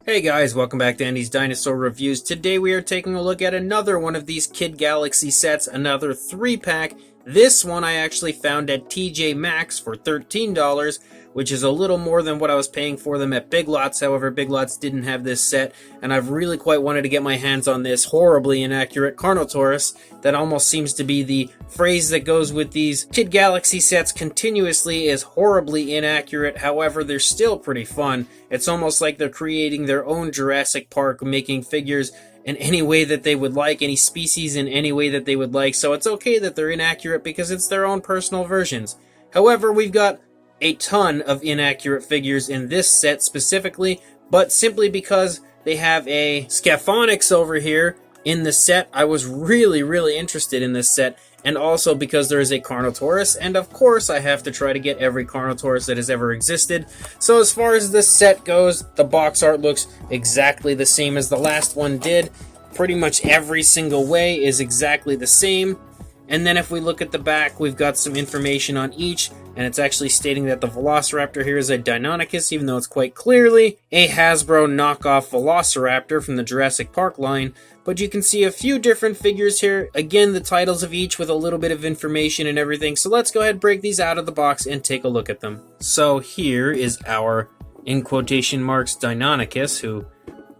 Hey guys, welcome back to Andy's Dinosaur Reviews. Today we are taking a look at another one of these Kid Galaxy sets, another 3-pack. This one I actually found at TJ Maxx for $13, which is a little more than what I was paying for them at Big Lots. However, Big Lots didn't have this set, and I've really quite wanted to get my hands on this horribly inaccurate Carnotaurus. That almost seems to be the phrase that goes with these Kid Galaxy sets continuously, is horribly inaccurate. However, they're still pretty fun. It's almost like they're creating their own Jurassic Park, making figures in any way that they would like, any species in any way that they would like, so it's okay that they're inaccurate because it's their own personal versions. However, we've got a ton of inaccurate figures in this set specifically, but simply because they have a Scaphonyx over here in the set, I was really interested in this set, and also because there is a Carnotaurus, and of course I have to try to get every Carnotaurus that has ever existed. So as far as this set goes, the box art looks exactly the same as the last one did. Pretty much every single way is exactly the same. And then if we look at the back, we've got some information on each, and it's actually stating that the Velociraptor here is a Deinonychus, even though it's quite clearly a Hasbro knockoff Velociraptor from the Jurassic Park line. But you can see a few different figures here. Again, the titles of each with a little bit of information and everything. So let's go ahead and break these out of the box and take a look at them. So here is our, in quotation marks, Deinonychus, who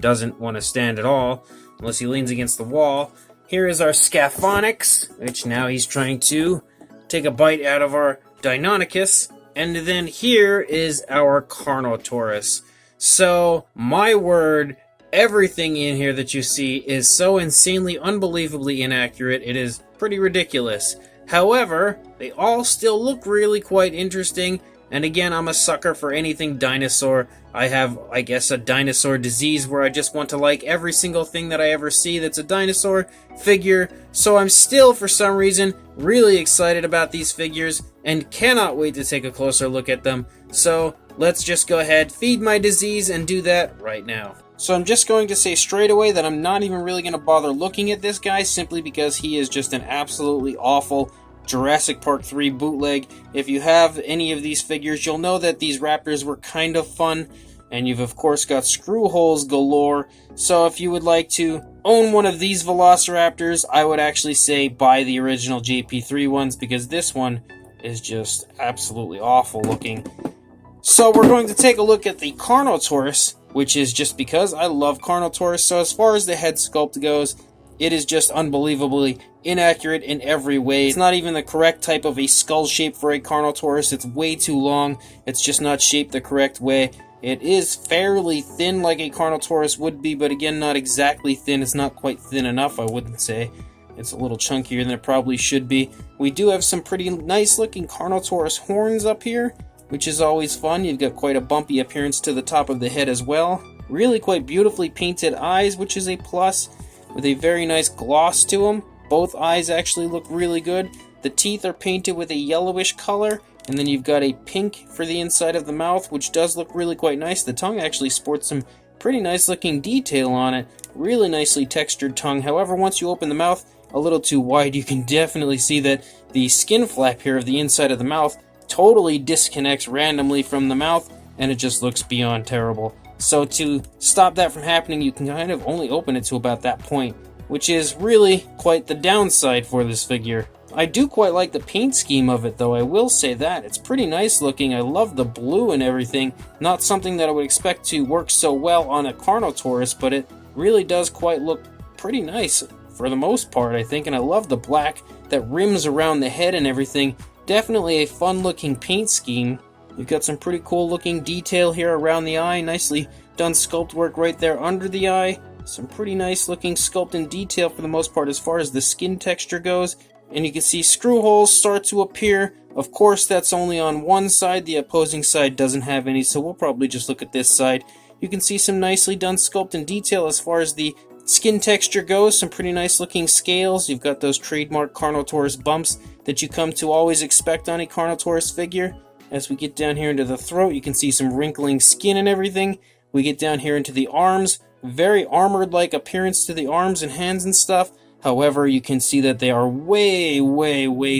doesn't want to stand at all, unless he leans against the wall. Here is our Scaphonyx, which now he's trying to take a bite out of our Deinonychus. And then here is our Carnotaurus. So, my word, everything in here that you see is so insanely, unbelievably inaccurate, it is pretty ridiculous. However, they all still look really quite interesting, and again, I'm a sucker for anything dinosaur. I have, I guess, a dinosaur disease where I just want to like every single thing that I ever see that's a dinosaur figure, so I'm still, for some reason, really excited about these figures, and cannot wait to take a closer look at them. So, let's just go ahead, feed my disease, and do that right now. So I'm just going to say straight away that I'm not even really going to bother looking at this guy, simply because he is just an absolutely awful Jurassic Park 3 bootleg. If you have any of these figures, you'll know that these raptors were kind of fun, and you've of course got screw holes galore. So if you would like to own one of these Velociraptors, I would actually say buy the original JP3 ones, because this one is just absolutely awful looking. So we're going to take a look at the Carnotaurus, which is just because I love Carnotaurus. So as far as the head sculpt goes, it is just unbelievably inaccurate in every way. It's not even the correct type of a skull shape for a Carnotaurus. It's way too long. It's just not shaped the correct way. It is fairly thin like a Carnotaurus would be, but again, not exactly thin. It's not quite thin enough, I wouldn't say. It's a little chunkier than it probably should be. We do have some pretty nice looking Carnotaurus horns up here, which is always fun. You've got quite a bumpy appearance to the top of the head as well. Really quite beautifully painted eyes, which is a plus, with a very nice gloss to them. Both eyes actually look really good. The teeth are painted with a yellowish color, and then you've got a pink for the inside of the mouth, which does look really quite nice. The tongue actually sports some pretty nice looking detail on it. Really nicely textured tongue. However, once you open the mouth a little too wide, you can definitely see that the skin flap here of the inside of the mouth totally disconnects randomly from the mouth, and it just looks beyond terrible. So to stop that from happening, you can kind of only open it to about that point, which is really quite the downside for this figure. I do quite like the paint scheme of it, though, I will say that. It's pretty nice looking. I love the blue and everything. Not something that I would expect to work so well on a Carnotaurus, but it really does quite look pretty nice for the most part, I think. And I love the black that rims around the head and everything. Definitely a fun looking paint scheme. You've got some pretty cool looking detail here around the eye. Nicely done sculpt work right there under the eye. Some pretty nice looking sculpt and detail for the most part as far as the skin texture goes. And you can see screw holes start to appear. Of course, that's only on one side. The opposing side doesn't have any, so we'll probably just look at this side. You can see some nicely done sculpt and detail as far as the skin texture goes. Some pretty nice looking scales. You've got those trademark Carnotaurus bumps that you come to always expect on a Carnotaurus figure. As we get down here into the throat, you can see some wrinkling skin and everything. We get down here into the arms. Very armored-like appearance to the arms and hands and stuff. However, you can see that they are way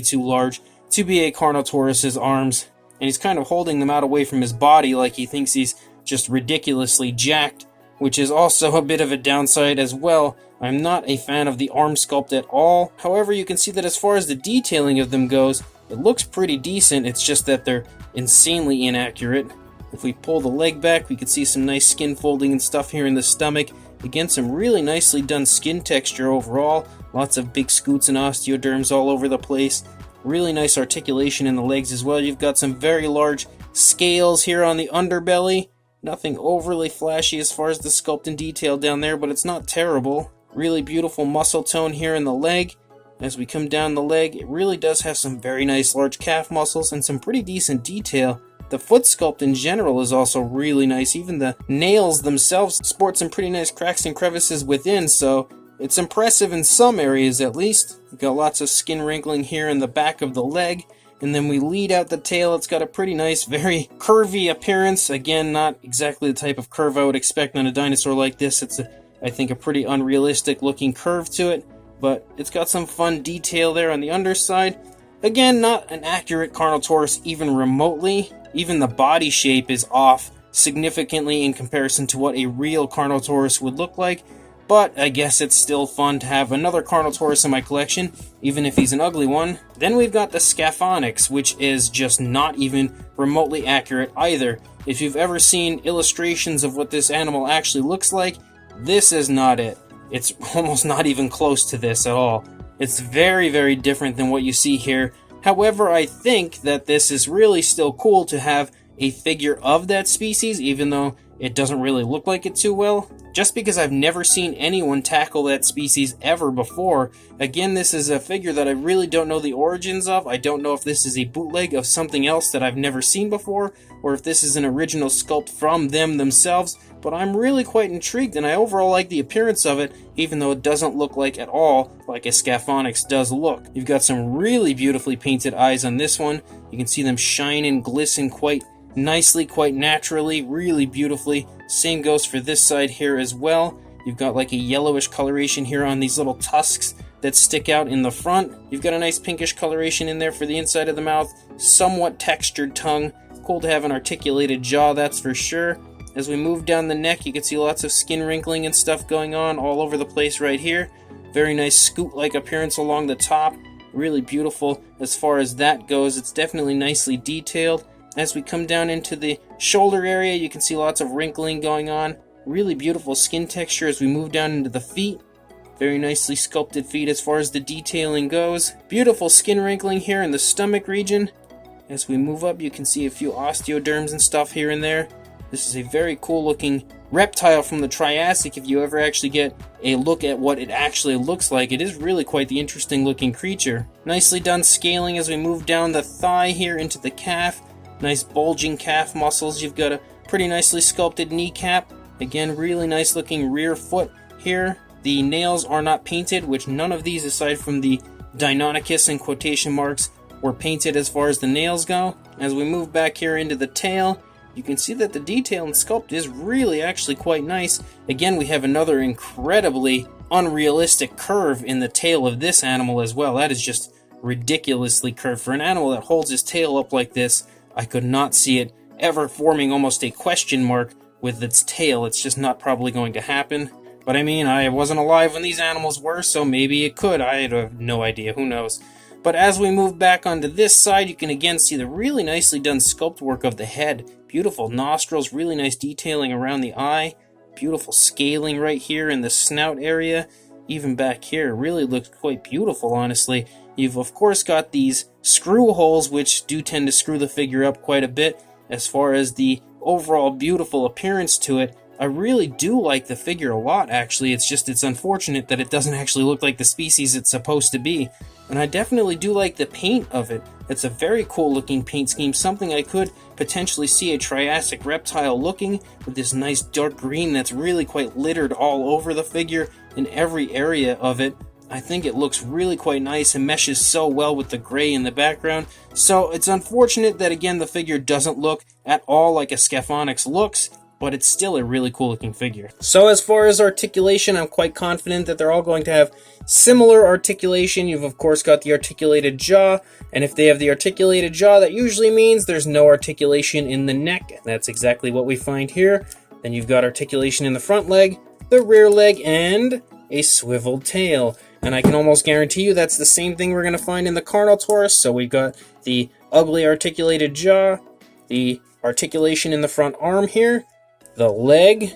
too large to be a Carnotaurus's arms. And he's kind of holding them out away from his body like he thinks he's just ridiculously jacked. which is also a bit of a downside as well. I'm not a fan of the arm sculpt at all. However, you can see that as far as the detailing of them goes, it looks pretty decent. It's just that they're insanely inaccurate. If we pull the leg back, we can see some nice skin folding and stuff here in the stomach. Again, some really nicely done skin texture overall. Lots of big scoots and osteoderms all over the place. Really nice articulation in the legs as well. You've got some very large scales here on the underbelly. Nothing overly flashy as far as the sculpt and detail down there, but it's not terrible. Really beautiful muscle tone here in the leg. As we come down the leg, it really does have some very nice large calf muscles and some pretty decent detail. The foot sculpt in general is also really nice. Even the nails themselves sport some pretty nice cracks and crevices within, so it's impressive in some areas at least. We've got lots of skin wrinkling here in the back of the leg. And then we lead out the tail. It's got a pretty nice, very curvy appearance. Again, not exactly the type of curve I would expect on a dinosaur like this. It's, I think, a pretty unrealistic looking curve to it. But it's got some fun detail there on the underside. Again, not an accurate Carnotaurus even remotely. Even the body shape is off significantly in comparison to what a real Carnotaurus would look like. But I guess it's still fun to have another Carnotaurus in my collection, even if he's an ugly one. Then we've got the Scaphonyx, which is just not even remotely accurate either. If you've ever seen illustrations of what this animal actually looks like, this is not it. It's almost not even close to this at all. It's very, very different than what you see here. However, I think that this is really still cool to have a figure of that species, even though it doesn't really look like it too well. Just because I've never seen anyone tackle that species ever before. Again, this is a figure that I really don't know the origins of. I don't know if this is a bootleg of something else that I've never seen before, or if this is an original sculpt from them themselves, but I'm really quite intrigued, and I overall like the appearance of it, even though it doesn't look like at all like a Scaphonyx does look. You've got some really beautifully painted eyes on this one. You can see them shine and glisten quite nicely, quite naturally, really beautifully. Same goes for this side here as well. You've got like a yellowish coloration here on these little tusks that stick out in the front. You've got a nice pinkish coloration in there for the inside of the mouth, somewhat textured tongue. Cool to have an articulated jaw, that's for sure. As we move down the neck, you can see lots of skin wrinkling and stuff going on all over the place right here. Very nice scoot-like appearance along the top. Really beautiful as far as that goes. It's definitely nicely detailed. As we come down into the shoulder area, you can see lots of wrinkling going on. Really beautiful skin texture as we move down into the feet. Very nicely sculpted feet as far as the detailing goes. Beautiful skin wrinkling here in the stomach region. As we move up, you can see a few osteoderms and stuff here and there. This is a very cool looking reptile from the Triassic. If you ever actually get a look at what it actually looks like, it is really quite the interesting looking creature. Nicely done scaling as we move down the thigh here into the calf. Nice bulging calf muscles. You've got a pretty nicely sculpted kneecap. Again, really nice looking rear foot here. The nails are not painted, which none of these aside from the Deinonychus in quotation marks were painted as far as the nails go. As we move back here into the tail, you can see that the detail and sculpt is really actually quite nice. Again, we have another incredibly unrealistic curve in the tail of this animal as well. That is just ridiculously curved. For an animal that holds his tail up like this, I could not see it ever forming almost a question mark with its tail. It's just not probably going to happen. But I mean, I wasn't alive when these animals were, so maybe it could. I have no idea. Who knows? But as we move back onto this side, you can again see the really nicely done sculpt work of the head. Beautiful nostrils, really nice detailing around the eye. Beautiful scaling right here in the snout area. Even back here, really looks quite beautiful, honestly. You've of course got these screw holes, which do tend to screw the figure up quite a bit. As far as the overall beautiful appearance to it, I really do like the figure a lot, actually. It's unfortunate that it doesn't actually look like the species it's supposed to be. And I definitely do like the paint of it. It's a very cool looking paint scheme, something I could potentially see a Triassic reptile looking, with this nice dark green that's really quite littered all over the figure in every area of it. I think it looks really quite nice and meshes so well with the gray in the background. So it's unfortunate that, again, the figure doesn't look at all like a Scaphonyx looks, but it's still a really cool looking figure. So as far as articulation, I'm quite confident that they're all going to have similar articulation. You've of course got the articulated jaw, and if they have the articulated jaw, that usually means there's no articulation in the neck. That's exactly what we find here. Then you've got articulation in the front leg, the rear leg, and a swiveled tail. And I can almost guarantee you that's the same thing we're going to find in the Carnotaurus. So we've got the ugly articulated jaw, the articulation in the front arm here, the leg,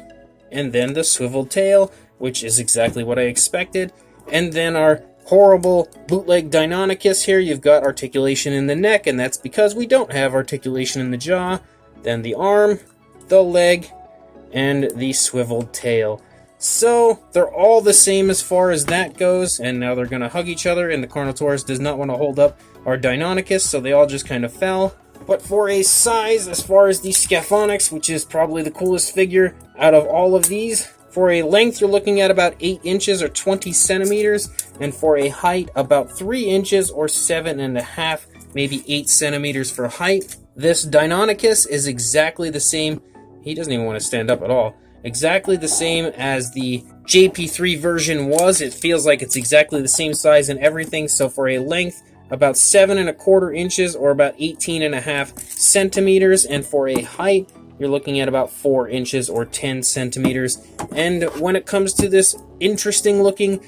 and then the swiveled tail, which is exactly what I expected. And then our horrible bootleg Deinonychus here, you've got articulation in the neck, and that's because we don't have articulation in the jaw. Then the arm, the leg, and the swiveled tail. So they're all the same as far as that goes, and now they're going to hug each other, and the Carnotaurus does not want to hold up our Deinonychus, so they all just kind of fell. But for a size, as far as the Scaphonyx, which is probably the coolest figure out of all of these, for a length you're looking at about 8 inches or 20 centimeters, and for a height about 3 inches or 7.5, maybe 8 centimeters for height. This Deinonychus is exactly the same. He doesn't even want to stand up at all. Exactly the same as the JP3 version was. It feels like it's exactly the same size and everything. So for a length, about 7.25 inches or about 18.5 centimeters. And for a height, you're looking at about 4 inches or 10 centimeters. And when it comes to this interesting looking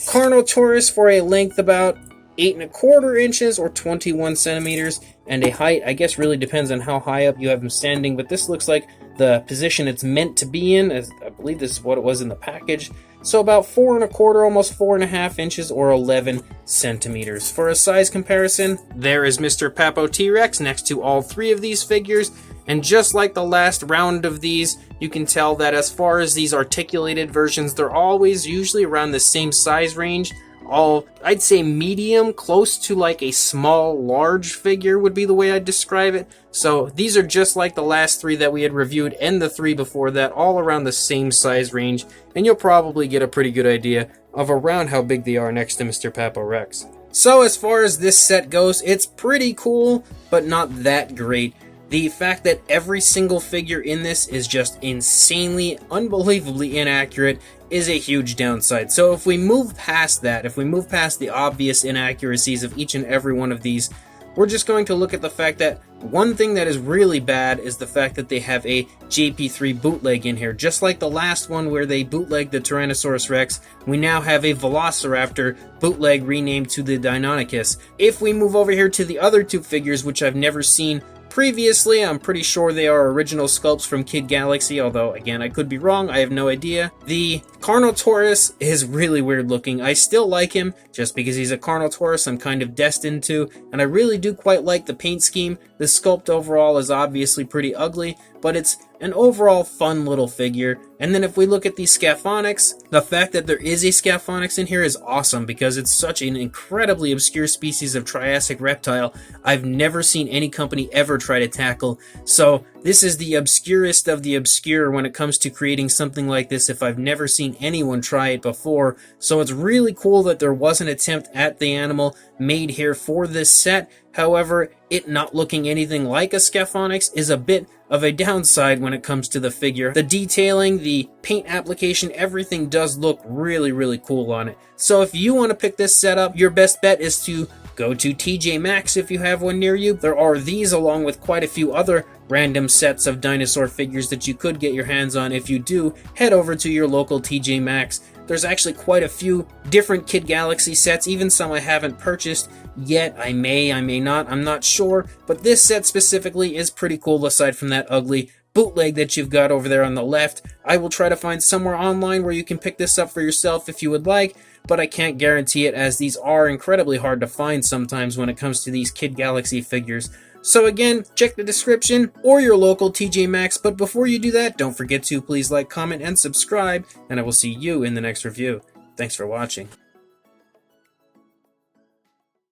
Carnotaurus, for a length about 8.25 inches or 21 centimeters, and a height, I guess, really depends on how high up you have him standing, but this looks like the position it's meant to be in, as I believe this is what it was in the package. So about 4.25, almost 4.5 inches or 11 centimeters. For a size comparison, there is Mr. Papo T-Rex next to all three of these figures, and just like the last round of these, you can tell that as far as these articulated versions, they're always usually around the same size range. All, I'd say medium, close to like a small, large figure would be the way I'd describe it. So these are just like the last three that we had reviewed and the three before that, all around the same size range, and you'll probably get a pretty good idea of around how big they are next to Mr. Papo Rex. So as far as this set goes, it's pretty cool, but not that great. The fact that every single figure in this is just insanely, unbelievably inaccurate is a huge downside. So if we move past that, if we move past the obvious inaccuracies of each and every one of these, we're just going to look at the fact that one thing that is really bad is the fact that they have a JP3 bootleg in here. Just like the last one where they bootlegged the Tyrannosaurus Rex, we now have a Velociraptor bootleg renamed to the Deinonychus. If we move over here to the other two figures, which I've never seen previously, I'm pretty sure they are original sculpts from Kid Galaxy, although again I could be wrong, I have no idea. The Carnotaurus is really weird looking. I still like him, just because he's a Carnotaurus I'm kind of destined to, and I really do quite like the paint scheme. The sculpt overall is obviously pretty ugly, but it's an overall fun little figure. And then if we look at the Scaphonyx, the fact that there is a Scaphonyx in here is awesome because it's such an incredibly obscure species of Triassic reptile I've never seen any company ever try to tackle. So this is the obscurest of the obscure when it comes to creating something like this if I've never seen anyone try it before. So it's really cool that there was an attempt at the animal made here for this set. However, it not looking anything like a Scaphonyx is a bit of a downside when it comes to the figure. The detailing, the paint application, everything does look really, really cool on it. So if you want to pick this set up, your best bet is to go to TJ Maxx if you have one near you. There are these along with quite a few other random sets of dinosaur figures that you could get your hands on. If you do, head over to your local TJ Maxx. There's actually quite a few different Kid Galaxy sets, even some I haven't purchased yet. I may not, I'm not sure, but this set specifically is pretty cool aside from that ugly bootleg that you've got over there on the left. I will try to find somewhere online where you can pick this up for yourself if you would like, but I can't guarantee it as these are incredibly hard to find sometimes when it comes to these Kid Galaxy figures. So again, check the description or your local TJ Maxx, but before you do that, don't forget to please like, comment, and subscribe, and I will see you in the next review. Thanks for watching.